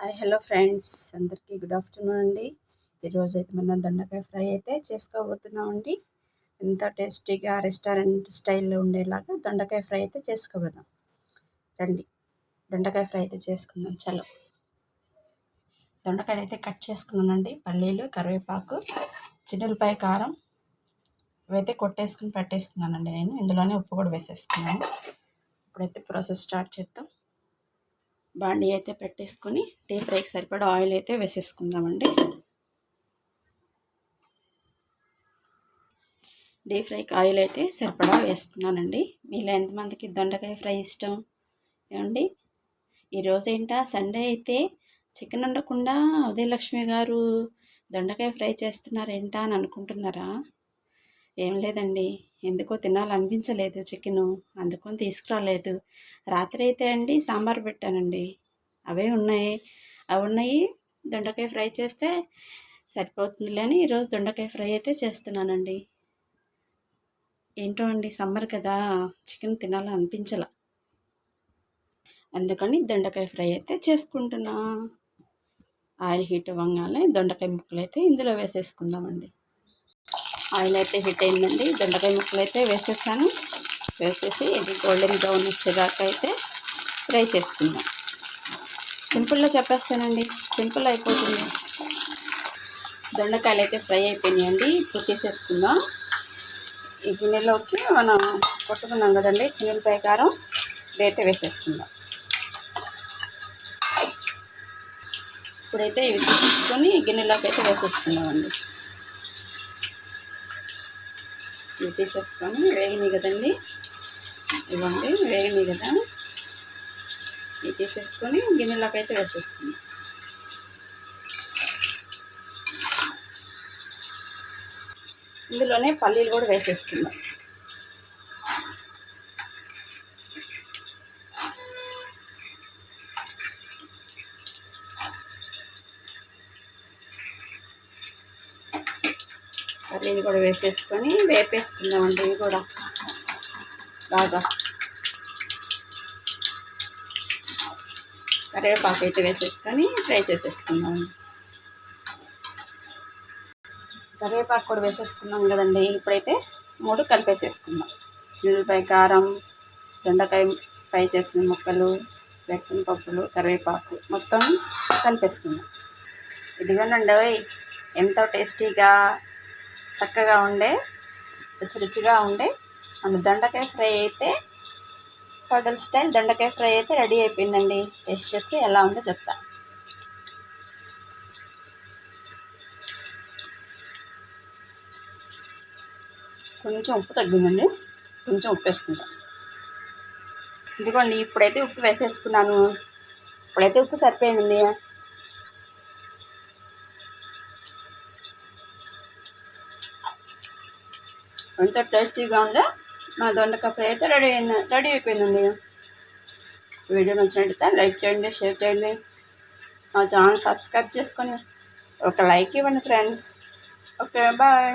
Hi hello friends, అందరికీ good afternoon అండి. ఈరోజు అయితే మనం దొండకాయ ఫ్రై అయితే చేసుకోబోతున్నామండి. ఎంతో టేస్టీగా రెస్టారెంట్ స్టైల్లో ఉండేలాగా దొండకాయ ఫ్రై అయితే చేసుకోబోదాం. రండి, దొండకాయ ఫ్రై అయితే చేసుకుందాం. చలో, దొండకాయలు అయితే కట్ చేసుకున్నానండి. పల్లీలు, కరివేపాకు, చిన్నులపాయ, కారం ఇవైతే కొట్టేసుకుని పెట్టేసుకున్నానండి. నేను ఇందులోనే ఉప్పు కూడా వేసేసుకున్నాను. ఇప్పుడైతే ప్రాసెస్ స్టార్ట్ చేద్దాం. బాండీ అయితే పెట్టేసుకొని డీప్ ఫ్రైకి సరిపడా ఆయిల్ అయితే వేసేసుకుందామండి. డీప్ ఫ్రైకి ఆయిల్ అయితే సరిపడా వేసుకున్నానండి. మీలో ఎంతమందికి దొండకాయ ఫ్రై ఇష్టం ఏమండి? ఈరోజు ఏంటా సండే అయితే చికెన్ వండకుండా ఉదయలక్ష్మి గారు దొండకాయ ఫ్రై చేస్తున్నారు ఏంటా అని అనుకుంటున్నారా? ఏం లేదండి, ఎందుకో తినాలనిపించలేదు చికెను, అందుకని తీసుకురాలేదు. రాత్రి అయితే అండి సాంబార్ పెట్టానండి, అవి ఉన్నాయి. దొండకాయ ఫ్రై చేస్తే సరిపోతుందిలే అని ఈరోజు దొండకాయ ఫ్రై అయితే చేస్తున్నానండి. ఏంటో అండి, సమ్మర్ కదా, చికెన్ తినాలనిపించాల, అందుకని దొండకాయ ఫ్రై అయితే చేసుకుంటున్నా. ఆయిల్ హీట్ అవ్వగానే దొండకాయ ముక్కలు అయితే ఇందులో వేసేసుకుందామండి. ఆయిల్ అయితే హీట్ అయిందండి, దొండకాయ ముక్కలు అయితే వేసేసాను. వేసేసి ఇది గోల్డెన్ బ్రౌన్ వచ్చేదాకా అయితే ఫ్రై చేసుకుందాం. సింపుల్గా చెప్పేస్తానండి, సింపుల్ అయిపోతుంది. దొండకాయలు అయితే ఫ్రై అయిపోయినాయండి. ఇప్పుడు తీసేసుకుందాం. ఈ గిన్నెలోకి మనం కొట్టుకున్నాం కదండి చిన్నులపాయ, కారం, ఇదైతే వేసేసుకుందాం. ఇప్పుడైతే ఇవి తీసుకొని గిన్నెలోకి అయితే వేసేసుకుందామండి. ఇవి తీసేసుకొని వేగినాయి కదండి, ఇవ్వండి వేగినాయి కదా, ఇవి తీసేసుకొని గిన్నెలోకి అయితే వేసేసుకుందాం. ఇందులోనే పల్లీలు కూడా వేసేసుకుందాం. పల్లీలు కూడా వేసేసుకొని వేపేసుకుందామండి. ఇవి కూడా బాగా కరివేపాకు అయితే వేసేసుకొని ఫ్రై చేసేసుకుందాం. కరివేపాకు కూడా వేసేసుకున్నాం కదండి. ఇప్పుడైతే 3 కలిపేసేసుకుందాం. చిన్నులపాయ, కారం, దొండకాయ ఫ్రై చేసిన ముక్కలు, వేసిన పప్పులు, కరివేపాకు మొత్తం కలిపేసుకుందాం. ఇదిగోనండి, ఎంతో టేస్టీగా చక్కగా ఉండే రుచిగా ఉండే మన దొండకాయ ఫ్రై అయితే హోటల్ స్టైల్ దొండకాయ ఫ్రై అయితే రెడీ అయిపోయిందండి. టేస్ట్ చేస్తే ఎలా ఉందో చెప్తా. కొంచెం ఉప్పు తగ్గిందండి, కొంచెం ఉప్పు వేసుకుంటాం. ఇదిగోండి, ఇప్పుడైతే ఉప్పు వేసేసుకున్నాను. ఇప్పుడైతే ఉప్పు సరిపోయిందండి. ఎంతో టేస్టీగా ఉండే మా దొండకాయ ఫ్రై అయితే రెడీ అయిపోయిందండి. వీడియో నచ్చినట్లయితే లైక్ చేయండి, షేర్ చేయండి, మా ఛానల్ సబ్స్క్రైబ్ చేసుకొని ఒక లైక్ ఇవ్వండి ఫ్రెండ్స్. Okay, bye.